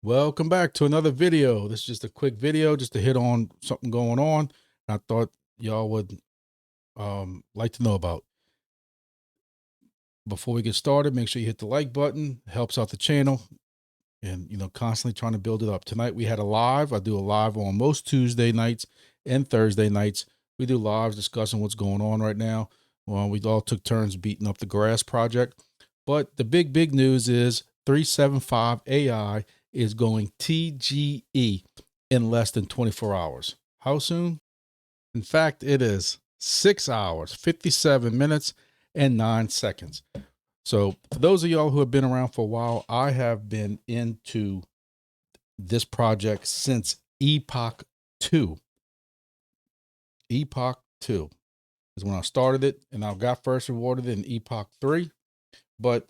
Welcome back to another video. This is just a quick video just to hit on something going on I thought y'all would like to know about. Before we get started, make sure you hit the like button. It helps out the channel and constantly trying to build it up. Tonight we had a live. I do a live on most Tuesday nights and Thursday nights. We do lives discussing what's going on right now. Well, we all took turns beating up the grass project. But the big news is 375 AI is going TGE in less than 24 hours. How soon? In fact, it is 6 hours, 57 minutes, and 9 seconds. So, for those of y'all who have been around for a while, I have been into this project since Epoch 2. Epoch 2 is when I started it, and I got first rewarded in Epoch 3, but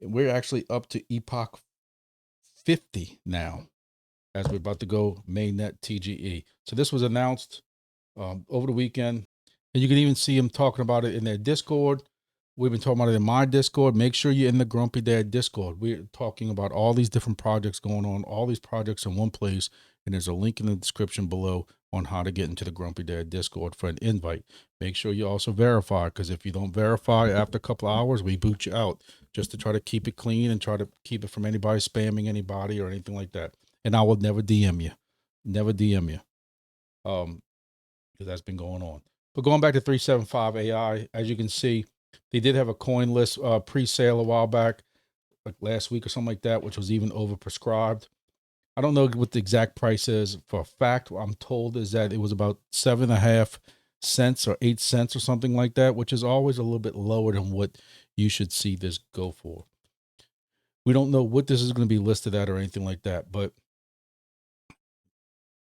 we're actually up to Epoch 50 now, as we're about to go MAINNET TGE. So this was announced over the weekend, and you can even see them talking about it in their Discord. We've been talking about it in my Discord. Make sure you're in the Grumpy Dad Discord. We're talking about all these different projects going on, all these projects in one place, and there's a link in the description below on how to get into the Grumpy Dad Discord for an invite. Make sure you also verify, because if you don't verify after a couple of hours, we boot you out, just to try to keep it clean and try to keep it from anybody spamming anybody or anything like that. And I will never DM you, never DM you, because that's been going on. But going back to 375 AI, as you can see, they did have a coin list pre-sale a while back, like last week or something like that, which was even overprescribed. I don't know what the exact price is for a fact. What I'm told is that it was about 7.5 cents or 8 cents or something like that, which is always a little bit lower than what you should see this go for. We don't know what this is going to be listed at or anything like that, but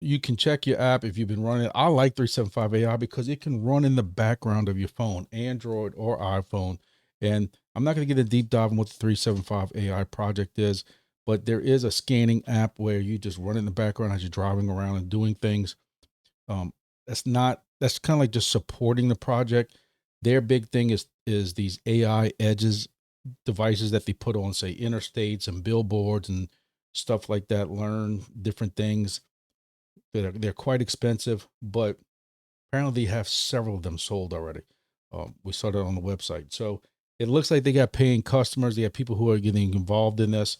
you can check your app if you've been running it. I like 375 AI because it can run in the background of your phone, Android or iPhone. And I'm not going to get a deep dive on what the 375 AI project is, but there is a scanning app where you just run in the background as you're driving around and doing things. That's kind of like just supporting the project. Their big thing is these AI edges devices that they put on, say, interstates and billboards and stuff like that. Learn different things. They're quite expensive, but apparently they have several of them sold already. We saw that on the website. So it looks like they got paying customers. They have people who are getting involved in this,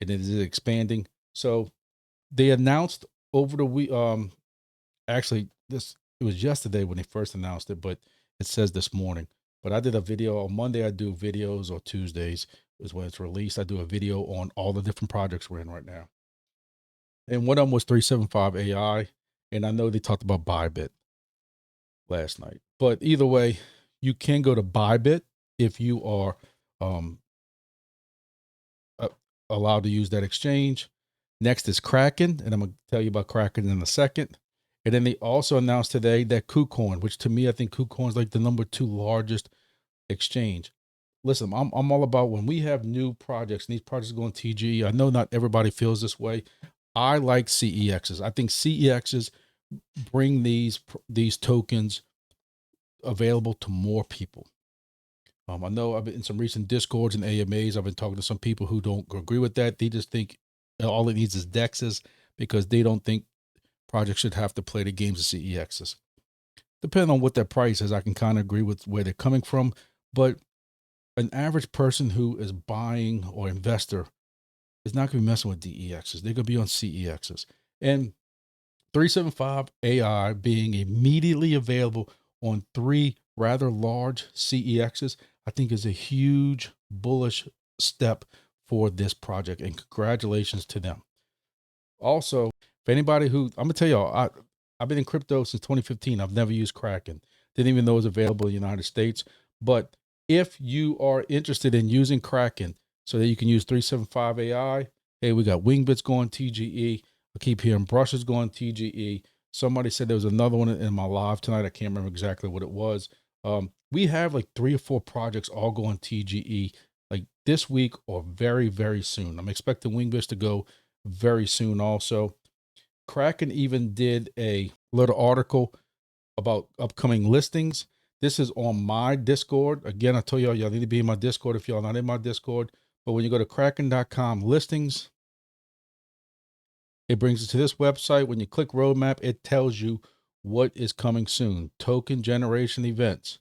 and it is expanding. So they announced over the week. Actually, it was yesterday when they first announced it, but it says this morning. But I did a video on Monday. I do videos, or Tuesdays is when it's released. I do a video on all the different projects we're in right now. And one of them was 375 AI. And I know they talked about Bybit last night. But either way, you can go to Bybit if you are um, uh, allowed to use that exchange. Next is Kraken, and I'm going to tell you about Kraken in a second. And then they also announced today that KuCoin, which to me, I think KuCoin is like the number 2 largest exchange. Listen, I'm all about when we have new projects and these projects going TGE. I know not everybody feels this way. I like CEXs. I think CEXs bring these tokens available to more people. I know I've been in some recent discords and AMAs. I've been talking to some people who don't agree with that. They just think all it needs is DEXs, because they don't think projects should have to play the games of CEXs. Depending on what their price is, I can kind of agree with where they're coming from. But an average person who is buying or investor is not going to be messing with DEXs. They're going to be on CEXs. And 375 AI being immediately available on 3 rather large CEXs, I think is a huge bullish step for this project, and congratulations to them. Also, for anybody who, I'm gonna tell y'all, I've been in crypto since 2015. I've never used Kraken. Didn't even know it was available in the United States. But if you are interested in using Kraken so that you can use 375 AI, hey, we got Wingbits going TGE. I keep hearing brushes going TGE. Somebody said there was another one in my live tonight. I can't remember exactly what it was. We have like 3 or 4 projects all going TGE like this week or very soon. I'm expecting Wingbits to go very soon also. Kraken even did a little article about upcoming listings. This is on my Discord. Again, I told y'all need to be in my Discord if y'all not in my Discord. But when you go to kraken.com listings, It brings you to this website. When you click roadmap, it tells you what is coming soon. Token generation events,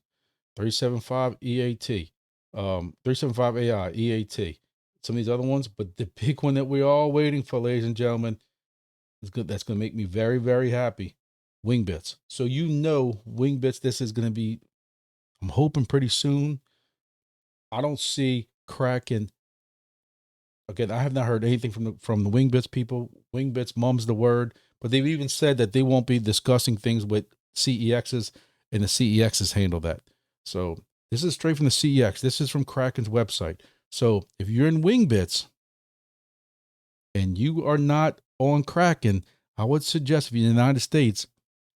375 EAT, 375 AI, EAT, some of these other ones, but the big one that we're all waiting for, ladies and gentlemen, is good. That's going to make me very, very happy. Wingbits. So Wingbits, this is going to be, I'm hoping pretty soon. I don't see Kraken. Again, I have not heard anything from the Wingbits people. Wingbits mum's the word, but they've even said that they won't be discussing things with CEXs, and the CEXs handle that. So this is straight from the CEX. This is from Kraken's website. So if you're in Wingbits and you are not on Kraken, I would suggest if you're in the United States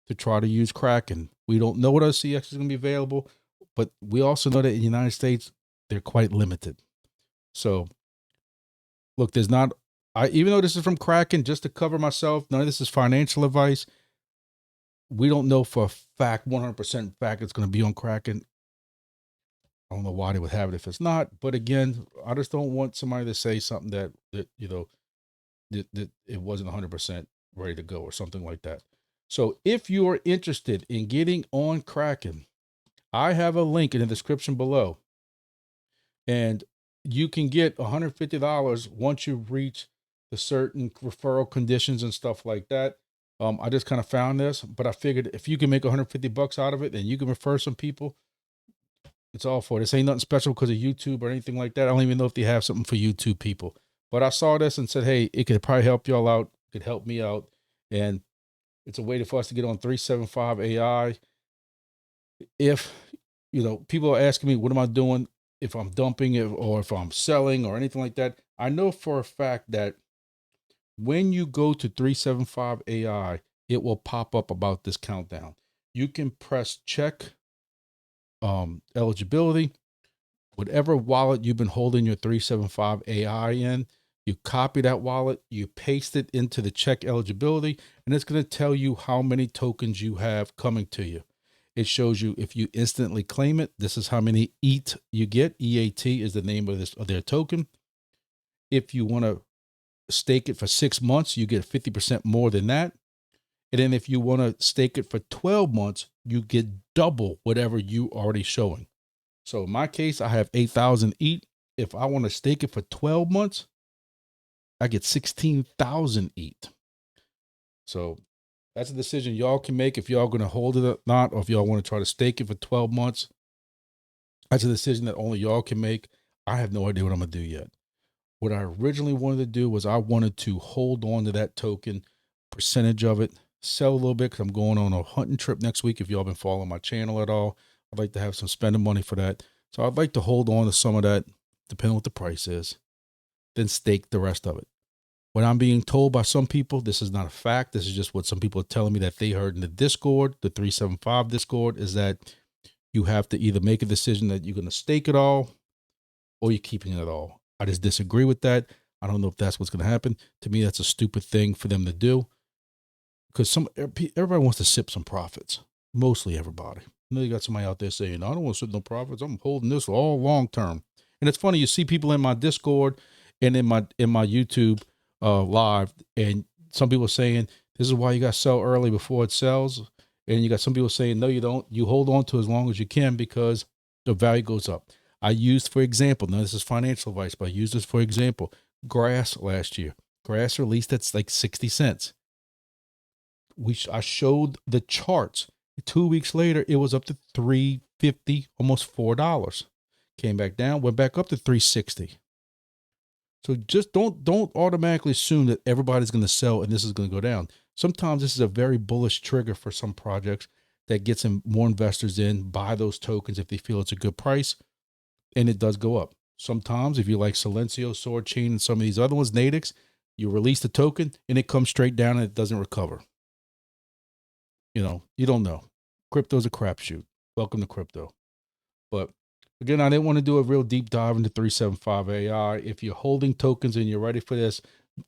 to try to use Kraken. We don't know what our CX is going to be available, but we also know that in the United States, they're quite limited. So look, there's not, even though this is from Kraken, just to cover myself, none of this is financial advice. We don't know for a fact, 100% fact, it's going to be on Kraken. I don't know why they would have it if it's not. But again, I just don't want somebody to say something that it wasn't 100% ready to go or something like that. So if you are interested in getting on Kraken, I have a link in the description below, and you can get $150 once you reach the certain referral conditions and stuff like that. I just kind of found this, but I figured if you can make $150 out of it and you can refer some people, it's all for it. This ain't nothing special because of YouTube or anything like that. I don't even know if they have something for YouTube people, but I saw this and said, hey, it could probably help y'all out. It could help me out. And it's a way for us to get on 375 AI. If, people are asking me, what am I doing if I'm dumping it or if I'm selling or anything like that? I know for a fact that when you go to 375 AI, it will pop up about this countdown. You can press check eligibility, whatever wallet you've been holding your 375 AI in, you copy that wallet, you paste it into the check eligibility, and it's going to tell you how many tokens you have coming to you. It shows you if you instantly claim it, this is how many EAT you get. EAT is the name of their token. If you want to stake it for 6 months, you get 50% more than that. And then if you want to stake it for 12 months, you get double whatever you already showing. So in my case, I have 8,000 EAT. If I want to stake it for 12 months, I get 16,000 EAT. So that's a decision y'all can make if y'all going to hold it or not, or if y'all want to try to stake it for 12 months. That's a decision that only y'all can make. I have no idea what I'm going to do yet. What I originally wanted to do was I wanted to hold on to that token, percentage of it, sell a little bit because I'm going on a hunting trip next week. If y'all been following my channel at all, I'd like to have some spending money for that. So I'd like to hold on to some of that, depending on what the price is, then stake the rest of it. What I'm being told by some people, this is not a fact. This is just what some people are telling me that they heard in the Discord, the 375 Discord, is that you have to either make a decision that you're going to stake it all or you're keeping it all. I just disagree with that. I don't know if that's what's going to happen. To me, that's a stupid thing for them to do because everybody wants to sip some profits. Mostly everybody. You got somebody out there saying, I don't want to sip no profits. I'm holding this all long term. And it's funny, you see people in my Discord and in my YouTube live, and some people saying, this is why you got to sell early before it sells. And you got some people saying, no, you don't. You hold on to as long as you can because the value goes up. I used, for example, now this is financial advice, but I used this for example, grass last year. Grass released at like 60 cents. I showed the charts. 2 weeks later, it was up to $3.50, almost $4. Came back down, went back up to $3.60. So just don't automatically assume that everybody's going to sell and this is going to go down. Sometimes this is a very bullish trigger for some projects that gets more investors in, buy those tokens if they feel it's a good price, and it does go up. Sometimes if you like Silencio, Sword Chain, and some of these other ones, Nadix, you release the token and it comes straight down and it doesn't recover. You don't know. Crypto's a crapshoot. Welcome to crypto. But again, I didn't want to do a real deep dive into 375 AI. If you're holding tokens and you're ready for this,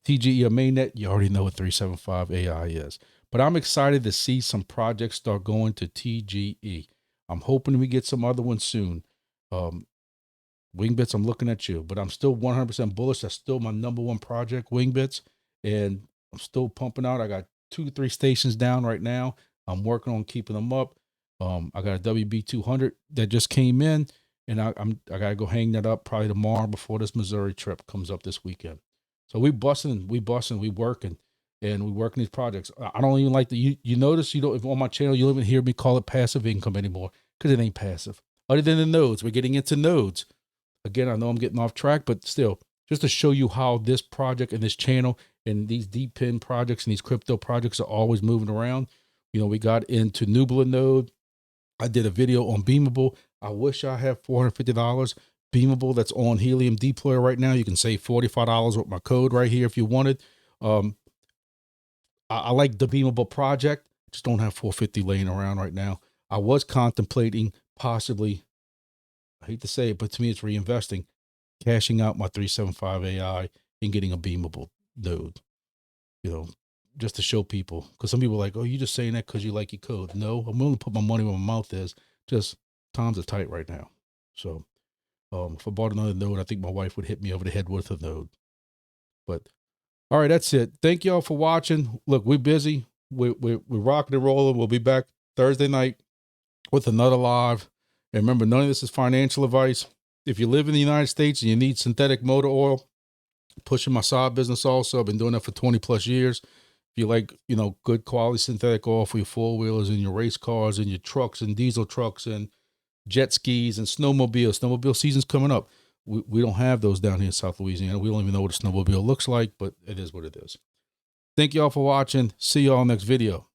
TGE or MAINNET, you already know what 375 AI is. But I'm excited to see some projects start going to TGE. I'm hoping we get some other ones soon. Wingbits, I'm looking at you, but I'm still 100% bullish. That's still my #1 project, Wingbits. And I'm still pumping out. I got 2 to 3 stations down right now. I'm working on keeping them up. I got a WB200 that just came in, and I gotta go hang that up probably tomorrow before this Missouri trip comes up this weekend. So we working, and we working these projects. I don't even like the you notice you don't if on my channel you don't even hear me call it passive income anymore because it ain't passive. Other than the nodes, we're getting into nodes. Again, I know I'm getting off track, but still, just to show you how this project and this channel and these deep pin projects and these crypto projects are always moving around. You know, we got into Nubla node. I did a video on Beamable. I wish I had $450 Beamable that's on Helium Deployer right now. You can save $45 with my code right here if you wanted. I like the Beamable project. Just don't have 450 laying around right now. I was contemplating possibly, I hate to say it, but to me it's reinvesting, cashing out my 375 AI and getting a Beamable node, you know, just to show people. Because some people are like, oh, you just saying that because you like your code. No, I'm willing to put my money where my mouth is. Just times are tight right now. So if I bought another node, I think my wife would hit me over the head with a node. But all right, that's it. Thank y'all for watching. Look, we're busy. We're rocking and rolling. We'll be back Thursday night with another live. And remember, none of this is financial advice. If you live in the United States and you need synthetic motor oil, pushing my side business also. I've been doing that for 20 plus years. If you like, you know, good quality synthetic oil for your four-wheelers and your race cars and your trucks and diesel trucks and jet skis and snowmobiles. Snowmobile season's coming up. We don't have those down here in South Louisiana. We don't even know what a snowmobile looks like, but it is what it is. Thank y'all for watching. See y'all next video.